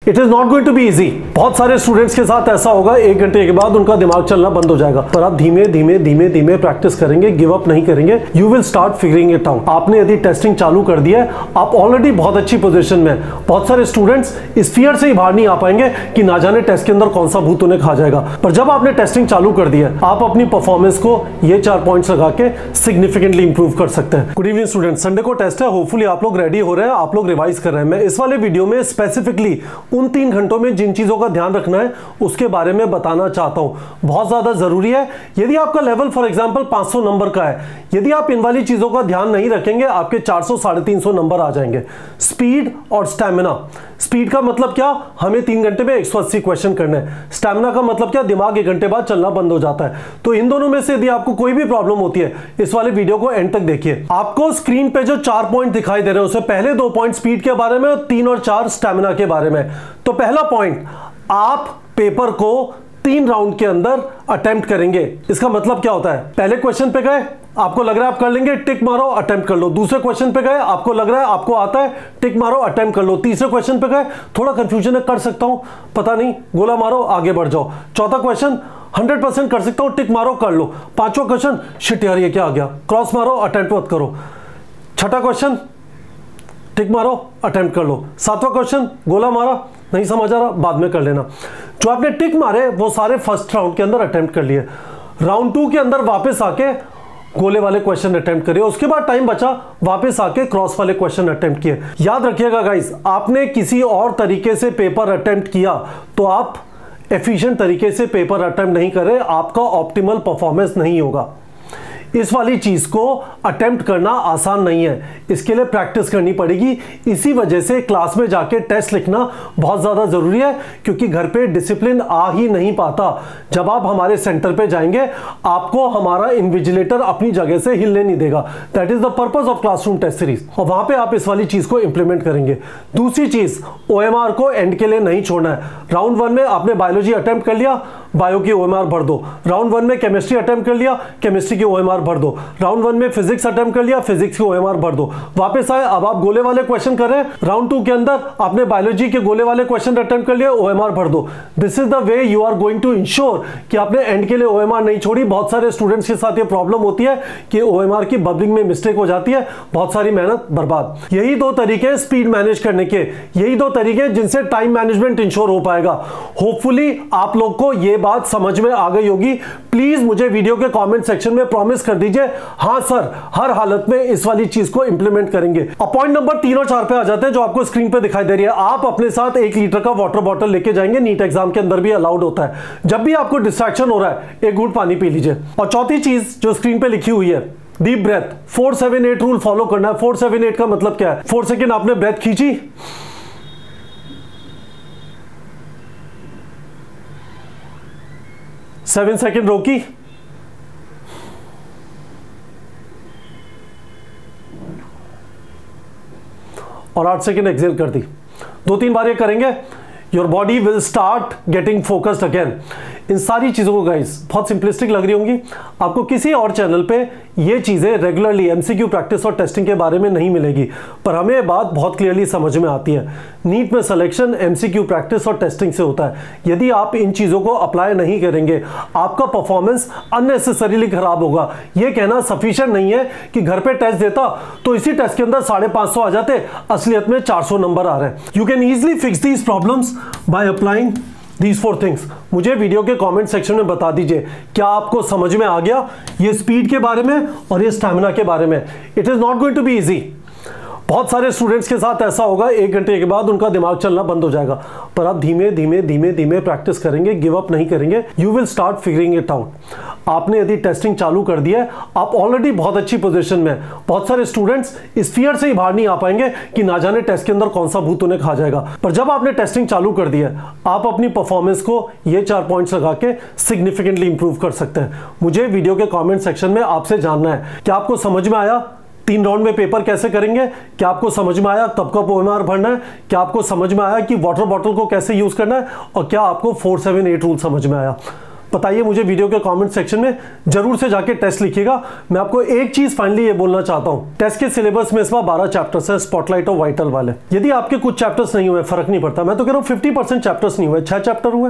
It is not going to be easy. बहुत सारे students के साथ ऐसा होगा, 1 घंटे के बाद उनका दिमाग चलना बंद हो जाएगा, पर आप धीमे धीमे धीमे धीमे प्रैक्टिस करेंगे, गिव अप नहीं करेंगे, you will start figuring it out. आपने यदि टेस्टिंग चालू कर दिया है, आप ऑलरेडी बहुत अच्छी पोजीशन में। बहुत सारे स्टूडेंट्स इस फियर से ही बाहर नहीं आ पाएंगे कि ना जाने टेस्ट के अंदर कौन सा भूत उन्हें खा जाएगा, पर जब आपने टेस्टिंग चालू कर दिया है, आप अपनी परफॉर्मेंस को ये 4 पॉइंट्स लगा के सिग्निफिकेंटली इंप्रूव कर सकते हैं। गुड इवनिंग स्टूडेंट्स, संडे को टेस्ट है, होपफुली आप लोग रेडी हो रहे हैं, आप लोग रिवाइज कर रहे हैं। मैं इस वाले वीडियो में स्पेसिफिकली उन 3 घंटों में जिन चीजों का ध्यान रखना है उसके बारे में बताना चाहता हूं। बहुत ज्यादा जरूरी है। यदि आपका लेवल फॉर एग्जांपल 500 नंबर का है, यदि आप इन वाली चीजों का ध्यान नहीं रखेंगे, आपके 400 350 नंबर आ जाएंगे। स्पीड और स्टैमिना। स्पीड का मतलब क्या, हमें 3 घंटे में 180 क्वेश्चन करने हैं। स्टैमिना का मतलब क्या, दिमाग 1 घंटे बाद चलना बंद हो जाता है। तो इन दोनों में से यदि आपको कोई भी प्रॉब्लम होती है, इस वाले वीडियो को एंड तक देखिए। आपको स्क्रीन पे जो 4 पॉइंट दिखाई दे रहे हैं, उससे पहले 2 पॉइंट स्पीड के बारे में और 3 और 4 स्टैमिना के बारे में। तो पहला पॉइंट, आप पेपर को 3 राउंड के अंदर अटेम्प्ट करेंगे। इसका मतलब क्या होता है, पहले क्वेश्चन पे गए, आपको लग रहा है आप कर लेंगे, टिक मारो, अटेम्प्ट कर लो। दूसरे क्वेश्चन पे गए, आपको लग रहा है आपको आता है, टिक मारो, अटेम्प्ट कर लो। तीसरे क्वेश्चन पे गए, थोड़ा कंफ्यूजन है, कर सकता हूं, पता नहीं, गोला मारो, आगे बढ़ जाओ। चौथा क्वेश्चन 100% कर सकता हूं, टिक मारो, कर लो। पांचवा क्वेश्चन, शिट यार ये क्या आ गया, क्रॉस मारो, अटेम्प्ट मत करो। छठा क्वेश्चन, टिक मारो, अटेम्प्ट कर लो। 7वां क्वेश्चन, गोला मारा, नहीं समझ आ रहा, बाद में कर लेना। जो आपने टिक मारे वो सारे फर्स्ट राउंड के अंदर अटेम्प्ट कर लिए। राउंड 2 के अंदर वापस आके गोले वाले क्वेश्चन अटेम्प्ट करिए, उसके बाद टाइम बचा, वापस आके क्रॉस वाले क्वेश्चन अटेम्प्ट किए। याद रखिएगा गाइस, आपने किसी और तरीके से पेपर अटेम्प्ट किया तो आप एफिशिएंट तरीके से पेपर अटेम्प्ट नहीं कर रहे, आपका ऑप्टिमल परफॉर्मेंस नहीं होगा। इस वाली चीज को अटेम्प्ट करना आसान नहीं है, इसके लिए प्रैक्टिस करनी पड़ेगी। इसी वजह से क्लास में जाके टेस्ट लिखना बहुत ज्यादा जरूरी है, क्योंकि घर पे डिसिप्लिन आ ही नहीं पाता। जब आप हमारे सेंटर पे जाएंगे, आपको हमारा इन्विजिलेटर अपनी जगह से हिलने नहीं देगा। That is the purpose of classroom test series, और वहां पे आप इस वाली चीज को इंप्लीमेंट करेंगे। दूसरी चीज, OMR को एंड के लिए नहीं छोड़ना है। राउंड 1 में आपने बायोलॉजी अटेम्प्ट कर लिया, बायो की OMR भर दो। राउंड 1 में केमिस्ट्री अटेम्प्ट कर लिया, केमिस्ट्री की OMR भर दो। राउंड 1 में फिजिक्स अटेम्प्ट कर लिया, फिजिक्स की OMR भर दो। वापस आए, अब आप गोले वाले क्वेश्चन कर रहे हैं, राउंड 2 के अंदर आपने बायोलॉजी के गोले वाले क्वेश्चन अटेम्प्ट कर लिया, OMR भर दो। This is the way you are going to ensure कि आपने एंड के लिए OMR नहीं छोड़ी। बहुत सारे स्टूडेंट्स के साथ ये प्रॉब्लम होती है कि OMR की बबलिंग में मिस्टेक हो जाती है, बहुत सारी मेहनत बर्बाद। यही 2 तरीके स्पीड मैनेज करने के, यही 2 तरीके जिनसे टाइम मैनेजमेंट इंश्योर हो पाएगा। होपफुली आप लोग को ये बात समझ में आ गई होगी। प्लीज मुझे वीडियो के कमेंट सेक्शन में प्रॉमिस कर दीजिए, हाँ सर, हर हालत में इस वाली चीज को इंप्लीमेंट करेंगे। अब पॉइंट नंबर 3 और 4 पे आ जाते हैं, जो आपको स्क्रीन पे दिखाई दे रही है। आप अपने साथ 1 लीटर का वाटर बॉटल लेके जाएंगे, नीट एग्जाम के अंदर भी अलाउड होता है। जब भी आपको डिस्ट्रैक्शन हो रहा है, 1 घूंट पानी पी लीजिए। और चौथी चीज जो स्क्रीन पे लिखी हुई है, डीप ब्रेथ, 4-7-8 रूल फॉलो करना है। 4-7-8 का मतलब क्या है, 4 सेकेंड आपने ब्रेथ खींची, 7 सेकेंड रोकी, और 8 सेकेंड एक्सेल कर दी। 2-3 बार ये करेंगे, your body will start getting focused again. इन सारी चीजों को गाइस बहुत सिंपलिस्टिक लग रही होंगी, आपको किसी और चैनल पे ये चीजें रेगुलरली MCQ प्रैक्टिस और टेस्टिंग के बारे में नहीं मिलेगी, पर हमें ये बात बहुत क्लियरली समझ में आती है। नीट में सिलेक्शन MCQ प्रैक्टिस और टेस्टिंग से होता है। यदि आप इन चीजों को अप्लाई नहीं करेंगे, आपका परफॉर्मेंस अननेसेसरीली खराब होगा। ये कहना सफिशिएंट नहीं है कि घर पे टेस्ट देता तो इसी टेस्ट के अंदर 550 आ जाते, असलियत में 400 नंबर आ रहे हैं। You can easily fix these problems by applying These 4 things। मुझे वीडियो के कमेंट सेक्शन में बता दीजिए, क्या आपको समझ में आ गया ये स्पीड के बारे में और ये स्टैमिना के बारे में। It is not going to be easy. बहुत सारे स्टूडेंट्स के साथ ऐसा होगा, 1 घंटे के बाद उनका दिमाग चलना बंद हो जाएगा, पर आप धीमे धीमे धीमे धीमे प्रैक्टिस करेंगे, गिव अप नहीं करेंगे, you will start figuring it out. आपने यदि टेस्टिंग चालू कर दिया है, आप ऑलरेडी बहुत अच्छी पोजीशन में। बहुत सारे स्टूडेंट्स इस फियर से ही बाहर नहीं आ पाएंगे कि ना जाने टेस्ट के अंदर कौन सा भूत उन्हें खा जाएगा, पर जब आपने टेस्टिंग चालू कर दिया है, आप अपनी परफॉर्मेंस को ये 4 पॉइंट्स लगा के सिग्निफिकेंटली इंप्रूव कर सकते हैं। मुझे वीडियो के कॉमेंट सेक्शन में आपसे जानना है, क्या आपको समझ में आया 3 राउंड में पेपर कैसे करेंगे, क्या आपको समझ में आया कब कब OMR भरना है, क्या आपको समझ में आया कि वाटर बॉटल को कैसे यूज करना है, और क्या आपको 4-7-8 रूल समझ में आया। बताइए मुझे वीडियो के कमेंट सेक्शन में, जरूर से जाके टेस्ट लिखिएगा। मैं आपको एक चीज फाइनली ये बोलना चाहता हूं, टेस्ट के सिलेबस में इस बार 12 चैप्टर्स है, स्पॉटलाइट और वाइटल वाले। यदि आपके कुछ चैप्टर्स नहीं हुए फर्क नहीं पड़ता, मैं तो कह रहा हूं 50% चैप्टर्स नहीं हुए, 6 चैप्टर हुए,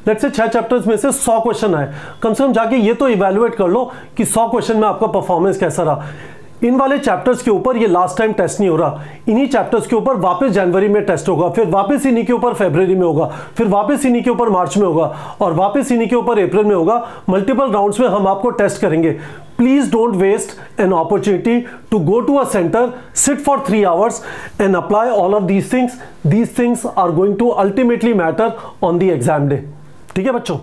लेट्स से 6 चैप्टर्स में से 100 क्वेश्चन आए, कम से कम जाके ये तो इवैल्यूएट कर लो कि 100 क्वेश्चन में आपका परफॉर्मेंस कैसा रहा। इन वाले चैप्टर्स के ऊपर ये लास्ट टाइम टेस्ट नहीं हो रहा, इन्हीं चैप्टर्स के ऊपर वापस जनवरी में टेस्ट होगा, फिर वापस इन्हीं के ऊपर फरवरी में होगा, फिर वापस इन्हीं के ऊपर मार्च में होगा, और वापस इन्हीं के ऊपर अप्रैल में होगा। मल्टीपल राउंड्स में हम आपको टेस्ट करेंगे। Please don't waste an opportunity to go to a centre, sit for 3 hours and apply all of these things. These things are going to ultimately matter on the exam day. ठीक है बच्चों।